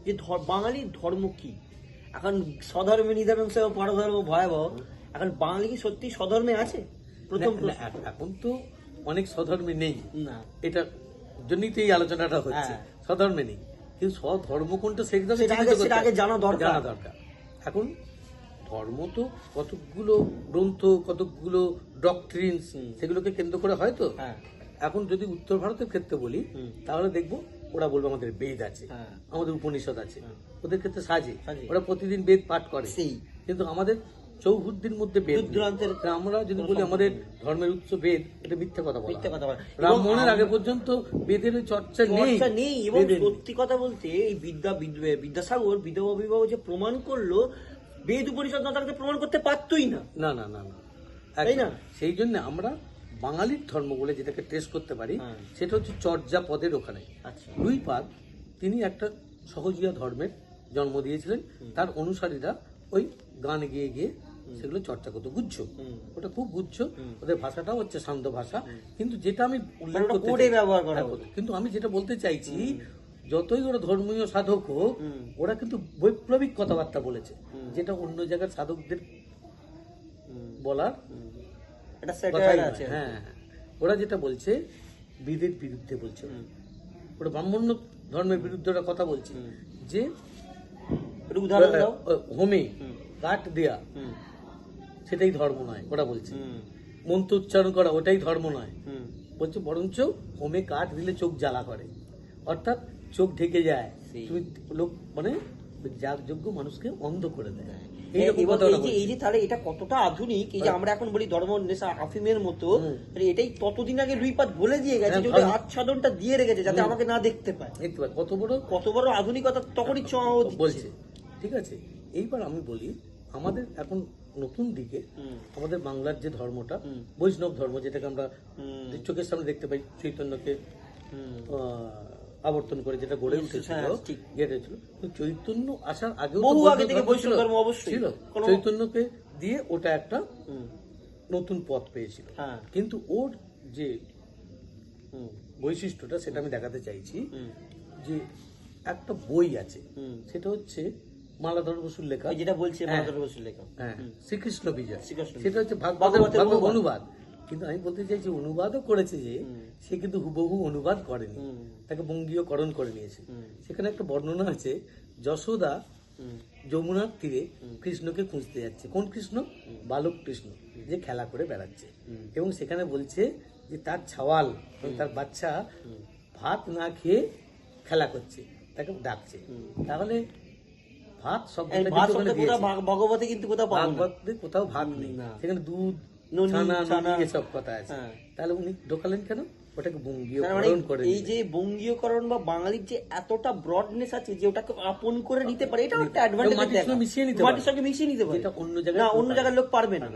যে বাঙালির ধর্ম কি। এখন স্বধর্মে নিধর্ম সে পরধর্ম ভয়াবহ, এখন বাঙালি কি সত্যি স্বধর্মে আছে? প্রথম এখন তো অনেক স্বধর্মে নেই না, এটার জন্যই তো এই আলোচনাটা হচ্ছে। স্বধর্মে নেই, কিন্তু স্বধর্ম কোনটা সেটা আগে জানা দরকার। এখন ধর্ম তো কতগুলো গ্রন্থ, কতগুলো ডক্ট্রিনস, সেগুলোকে কেন্দ্র করে হয় তো। এখন যদি উত্তর ভারতের ক্ষেত্রে বলি, তাহলে দেখবো ওরা বলবো আমাদের বেদ আছে, আমাদের উপনিষদ আছে। ওদের ক্ষেত্রে সাজে, ওরা প্রতিদিন বেদ পাঠ করে। কিন্তু আমাদের চৌহুদ্দির মধ্যে বেদ। আমরা যদি বলি আমাদের ধর্মের উৎস বেদ, এটা মিথ্যা কথা বলা। রামমোহনের আগে পর্যন্ত বেদের চর্চা নেই। এবং সত্যি কথা বলতে এই বিদ্যাসাগর বিধবা বিবাহ যে প্রমাণ করলো, বেদ উপনিষদ না থাকলে প্রমাণ করতে পারতোই না। না না না না, তাই না? সেই জন্য আমরা বাঙালির ধর্ম বলে যেটাকে টেস্ট করতে পারি, সেটা হচ্ছে চর্যা পদের ওখানে। লুইপাদ তিনি একটা সহজিয়া ধর্মের জন্ম দিয়েছিলেন, তার অনুসারীরা ওই গান গিয়ে গিয়ে সেগুলো চর্চা করতো। গুচ্ছ, ওটা খুব গুচ্ছ, ওদের ভাষাটাও হচ্ছে শান্ত ভাষা। কিন্তু যেটা আমি উল্লেখ করতে ব্যবহার করা, কিন্তু আমি যেটা বলতে চাইছি, যতই ওরা ধর্মীয় সাধক হোক, ওরা কিন্তু বৈপ্লবিক কথাবার্তা বলেছে, যেটা অন্য জায়গার সাধকদের বলার আছে। হ্যাঁ, ওরা যেটা বলছে বেদের বিরুদ্ধে বলছে, ওরা ব্রাহ্মণ্য ধর্মের বিরুদ্ধে ওরা কথা বলছে যে হোমে কাঠ দেয়া সেটাই ধর্ম নয়, ওরা বলছে মন্ত্র উচ্চারণ করা ওটাই ধর্ম নয়। বলছে বরঞ্চ হোমে কাঠ দিলে চোখ জ্বালা করে, অর্থাৎ চোখ ঢেকে যায়, তুমি লোক মানে যাগযজ্ঞ মানুষকে অন্ধ করে দেয়। এই যে তাহলে এটা কতটা আধুনিক, এই যে আমরা এখন বলি ধর্ম নেশা আফিমের মতো, এটাই ততদিন আগে লুইপাদ বলে দিয়ে গেছে, যে আচ্ছাদনটা দিয়ে রেখেছে যাতে আমাকে না দেখতে পায়। কত বড় আধুনিকতা তখনই ছোঁয়া বলছে। ঠিক আছে, এইবার আমি বলি আমাদের এখন নতুন দিকে আমাদের বাংলার যে ধর্মটা বৈষ্ণব ধর্ম, যেটাকে আমরা চোখের সামনে দেখতে পাই, চৈতন্যকে আবর্তন করে যেটা গড়ে উঠেছিল, চৈতন্য আসার আগেও ছিল। চৈতন্যকে দিয়ে ওটা একটা নতুন পথ পেয়েছিল, কিন্তু ওর যে বৈশিষ্ট্যটা সেটা আমি দেখাতে চাইছি। যে একটা বই আছে, সেটা হচ্ছে মালাধর বসুর লেখা, যেটা বলছে মালাধর বসুর লেখা, শ্রীকৃষ্ণ বিজয়। সেটা হচ্ছে ভাগবতের অনুবাদ। কিন্তু আমি বলতে চাইছি অনুবাদও করেছে যে, সে কিন্তু হুবহু অনুবাদ করেনি, তাকে বঙ্গীয়করণ করে নিয়েছে। সেখানে একটা বর্ণনা আছে, যশোদা যমুনার তীরে কৃষ্ণকে খুঁজতে যাচ্ছে। কোন কৃষ্ণ? বালক কৃষ্ণ, যে খেলা করে বেড়াচ্ছে। এবং সেখানে বলছে যে তার ছাওয়াল, তার বাচ্চা ভাত না খেয়ে খেলা করছে, তাকে ডাকছে। তাহলে ভাত শব্দটা ভগবতে কিন্তু কোথাও ভাত নেই, সেখানে দুধ এসব কথা আছে। তাহলে উনি ঢোকালেন কেন? ওটাকে বঙ্গীয়করণ করে। এই যে বঙ্গীয়করণ বা বাঙালির যে এতটা ব্রডনেস আছে, যে ওটাকে আপন করে নিতে পারে, এটা একটা অ্যাডভান্টেজ। মাটির সঙ্গে মিশিয়ে নিতে পারে, এটা অন্য জায়গার লোক পারবে না।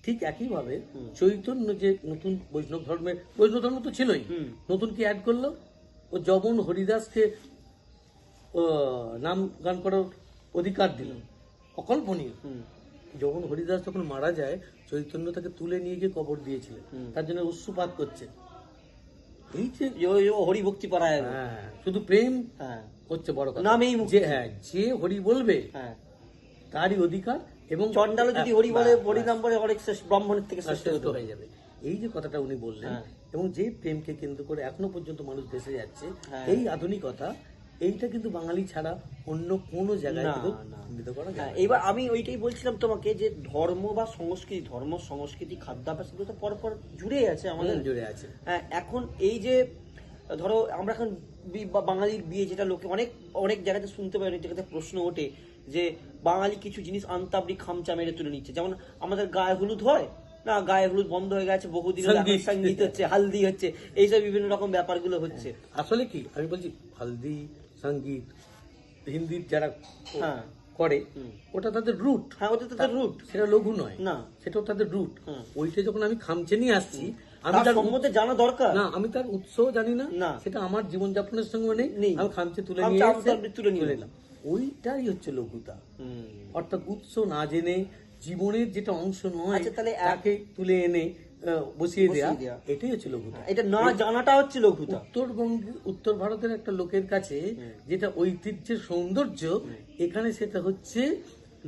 ঠিক একই ভাবে চৈতন্য যে নতুন বৈষ্ণব ধর্মের, বৈষ্ণব ধর্ম তো ছিলই, নতুন কি অ্যাড করলো, ও যমন হরিদাসকে নাম গান করার অধিকার দিল, অকল্পনীয়। যখন হরিদাস যখন মারা যায়, চৈতন্য তাকে তুলে নিয়ে গিয়ে কবর দিয়েছিলেন, তার জন্য অশ্রুপাত করছে। এই যে হরিভক্তি পারায়, শুধু প্রেম হচ্ছে বড় কথা, যে হরি বলবে তারই অধিকার। এবং চন্ডাল যদি হরি বলে, হরিনাম বলে, অনেক ব্রাহ্মণের থেকে শ্রেষ্ঠ হয়ে যাবে। এই যে কথাটা উনি বললেন, এবং যে প্রেমকে কেন্দ্র করে এখনো পর্যন্ত মানুষ ভেসে যাচ্ছে, এই আধুনিকতা, এইটা কিন্তু বাঙালি ছাড়া অন্য কোনো জায়গায় করা যায় না। এবার আমি ওইটাই বলছিলাম তোমাকে, যে ধর্ম বা সংস্কৃতি, ধর্ম সংস্কৃতি খাদ্যাভ্যাস তো পরপর জুড়ে আছে, আমাদের জুড়ে আছে। এখন এই যে ধরো আমরা এখন বাঙালির বিয়ে, যেটা লোকে অনেক অনেক জায়গাতে শুনতে পাই, অনেক জায়গাতে প্রশ্ন ওঠে যে বাঙালি কিছু জিনিস আন্তাবড়ি খামচা মেরে তুলে নিচ্ছে। যেমন আমাদের গায়ে হলুদ হয় না, গায়ে হলুদ বন্ধ হয়ে গেছে বহুদিন, সঙ্গীত হচ্ছে, হালদি হচ্ছে, এইসব বিভিন্ন রকম ব্যাপারগুলো হচ্ছে। আসলে কি আমি বলছি, হালদি সঙ্গীত হিন্দির যারা করে, ওটা তাদের রুট। ওটা তাদের রুট, সেটা লঘু নয় না, সেটাও তাদের রুট। ওইটা যখন আমি খামচে নিয়ে আসছি, আমি তার সম্বন্ধে জানা দরকার না, আমি তার উৎস জানি না, সেটা আমার জীবনযাপনের সঙ্গে নেই, আমি খামচে তুলে নিয়ে এলাম। ওইটাই হচ্ছে লঘুতা, অর্থাৎ উৎস না জেনে জীবনের যেটা অংশ নয় তাকে তুলে এনে বসিয়ে দেওয়া, বসিয়ে দেয়া। এটাই হচ্ছে লঘুতা। এটা না জানাটা হচ্ছে লঘুতা। উত্তর ভারতের একটা লোকের কাছে যেটা ঐতিহ্যের সৌন্দর্য, এখানে সেটা হচ্ছে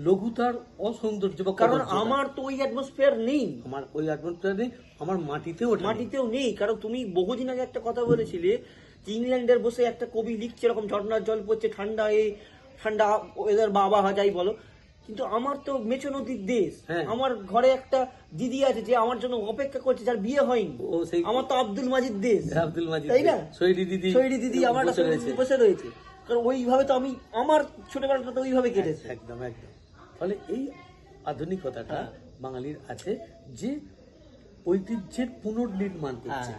লঘুতার অসৌন্দর্য বা কারণ কদর্যতা। আমার তো ওই অ্যাটমসফিয়ার নেই, আমার ওই অ্যাটমসফিয়ার নেই, আমার মাটিতেও ওঠা নেই। মাটিতেও নেই। কারণ তুমি বহুদিন আগে একটা কথা বলেছিলে যে ইংল্যান্ডের বসে একটা কবি লিখছে এরকম ঝর্ণার জল পড়ছে, ঠান্ডা ঠান্ডা ওয়েদার বা আবহাওয়া যাই বলো, কিন্তু আমার তো মেচো নদীর দেশ। হ্যাঁ। আমার ঘরে একটা দিদি আছে যে আমার জন্য অপেক্ষা করছে, যার বিয়ে হয়নি। ও সেই আমার তো আব্দুল মাজিদ দেশ, আব্দুল মাজিদ, তাই না? শহীদি দিদি, শহীদি দিদি আমার বসে রয়েছে। বসে রয়েছে। কারণ ওইভাবে তো আমি আমার ছোটবেলাটা তো ওইভাবে কেটেছে। একদম একদম। ফলে এই আধুনিকতাটা বাঙালির আছে যে ঐতিহ্যের পুনর্নির্মাণ করছে,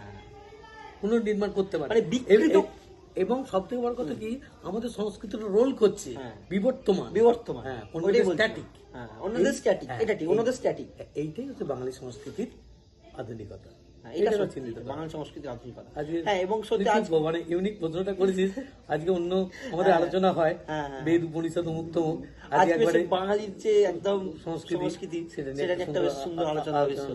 পুনর্নির্মাণ করতে পারে। মানে বিকৃত এবং সব থেকে বড় কথা কি, আমাদের সংস্কৃতির রোল করছে বিবর্তমান। হ্যাঁ, অন্যদের স্ট্যাটিক। অন্যদের স্ট্যাটিক, এটা ঠিক, অন্যদের স্ট্যাটিক। এইটাই হচ্ছে বাঙালি সংস্কৃতির আধুনিকতা। এটা এটা সত্যি, চিহ্নিত বাঙালি সংস্কৃতির আধুনিকতা। আজকে হ্যাঁ, এবং সত্যি আজ মানে ইউনিক প্রশ্নটা করেছিস। আজকে অন্য আমাদের আলোচনা হয় বেদ উপনিষদ মুক্ত, আজকে আজকে একবারে বাঙালির যে একদম সংস্কৃতি সংস্কৃতি সেটা সেটা নিয়ে একটা বেশ সুন্দর আলোচনা হয়েছে।